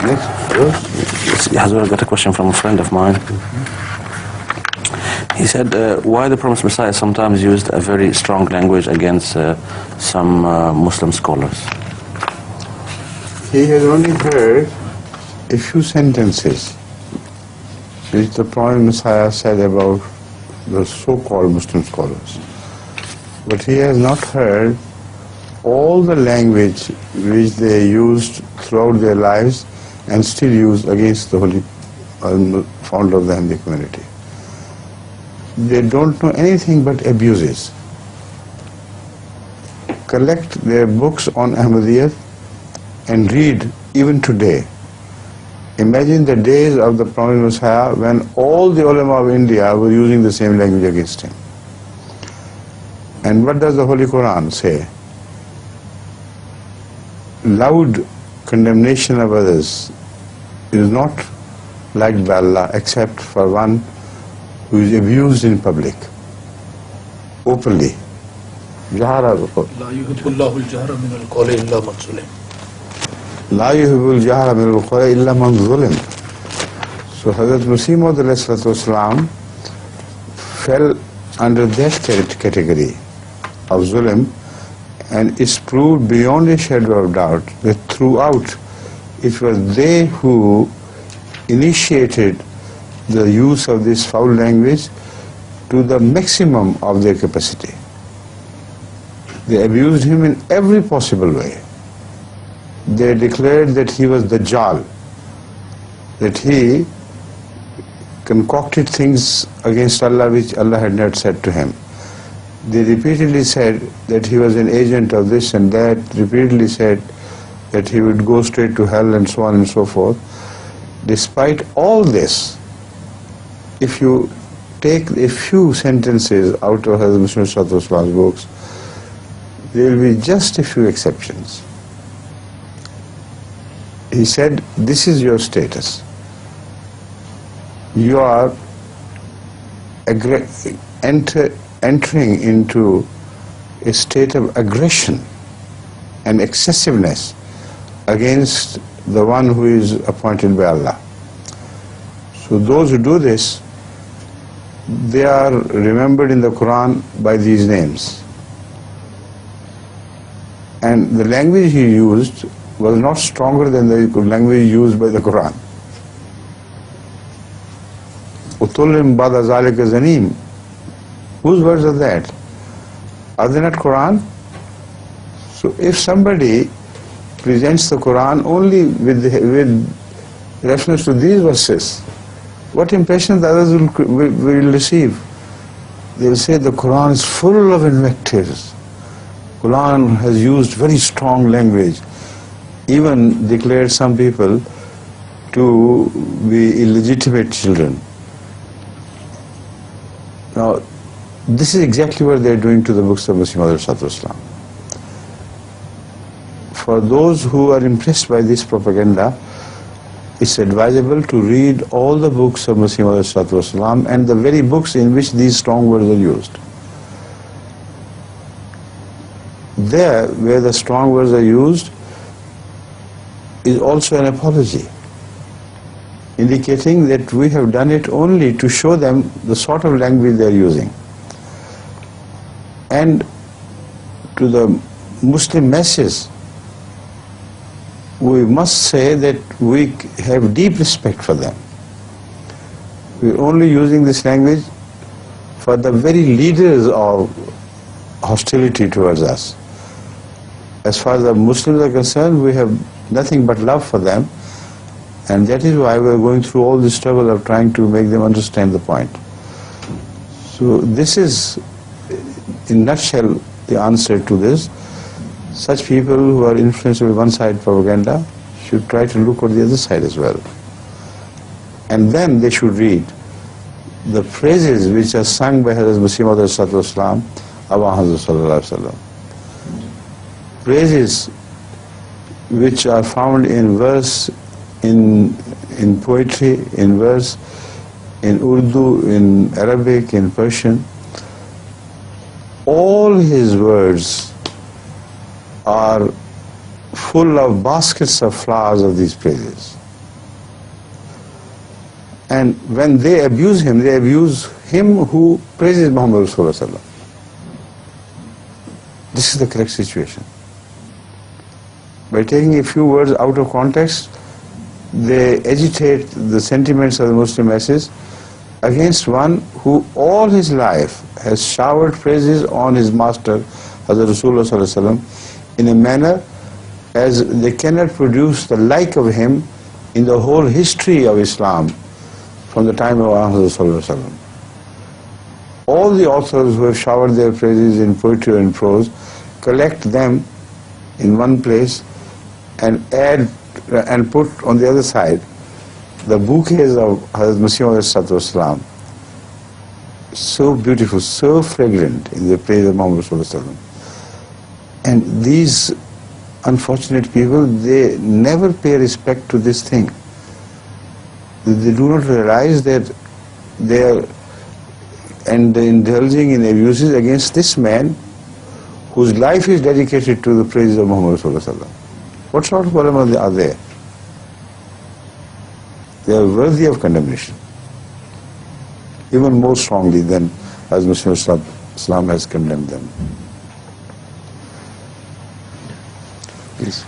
Next. Yes, I got a question from a friend of mine. He said, why the Promised Messiah sometimes used a very strong language against some Muslim scholars? He has only heard a few sentences which the Promised Messiah said about the so-called Muslim scholars. But he has not heard all the language which they used throughout their lives and still use against the holy founder of the Ahmadi community. They don't know anything but abuses. Collect their books on Ahmadiyyat and read even today. Imagine the days of the Promised Messiah when all the ulama of India were using the same language against him. And what does the Holy Quran say? Loud condemnation of others is not liked by Allah except for one who is abused in public, openly. لا يحب الجهر من القول إلا من ظلم. So Hazrat Masih Maud ﷺ fell under that category of zulm, and it's proved beyond a shadow of doubt that throughout it was they who initiated the use of this foul language to the maximum of their capacity. They abused him in every possible way. They declared that he was Dajjal, that he concocted things against Allah which Allah had not said to him. They repeatedly said that he was an agent of this and that, repeatedly said that he would go straight to hell and so on and so forth. Despite all this, if you take a few sentences out of Hazrat Masih Maud books, there will be just a few exceptions. He said, this is your status. You are entering into a state of aggression and excessiveness against the one who is appointed by Allah. So those who do this, they are remembered in the Quran by these names. And the language he used was not stronger than the language used by the Quran. Utullim ba'da zalika zanim. Whose words are that? Are they not Quran? So if somebody presents the Quran only with reference to these verses, what impression the others will receive? They will say the Quran is full of invectives. Quran has used very strong language, even declared some people to be illegitimate children. Now, this is exactly what they are doing to the books of Masih Maud ﷺ. For those who are impressed by this propaganda, it's advisable to read all the books of Masih Maud ﷺ and the very books in which these strong words are used. There, where the strong words are used, is also an apology, indicating that we have done it only to show them the sort of language they are using. And to the Muslim masses, we must say that we have deep respect for them. We are only using this language for the very leaders of hostility towards us. As far as the Muslims are concerned, we have nothing but love for them, and that is why we are going through all this struggle of trying to make them understand the point. So this is, in a nutshell, the answer to this. Such people who are influenced by one-side propaganda should try to look on the other side as well. And then they should read the phrases which are sung by Hazrat Masih Maud ﷺ about Hazrat Sallallahu Alaihi Wasallam. Phrases which are found in verse, in poetry, in verse, in Urdu, in Arabic, in Persian. All his words are full of baskets of flowers of these phrases. And when they abuse him who praises Muhammad Rasulullah. This is the correct situation. By taking a few words out of context, they agitate the sentiments of the Muslim masses against one who all his life has showered praises on his master, Hazrat Rasulullah Sallallahu Alaihi Wasallam, in a manner as they cannot produce the like of him in the whole history of Islam from the time of Hazrat Sallallahu Alaihi Wasallam. All the authors who have showered their praises in poetry and prose collect them in one place and add and put on the other side the bouquets of Hazrat Masih Maud, so beautiful, so fragrant in the praise of Muhammad Sallallahu Alaihi Wasallam. And these unfortunate people, they never pay respect to this thing. They do not realize that they are indulging in abuses against this man whose life is dedicated to the praise of Muhammad Sallallahu Alaihi Wasallam. What sort of ulama are they? They are worthy of condemnation, even more strongly than as Muslim Islam has condemned them. Please.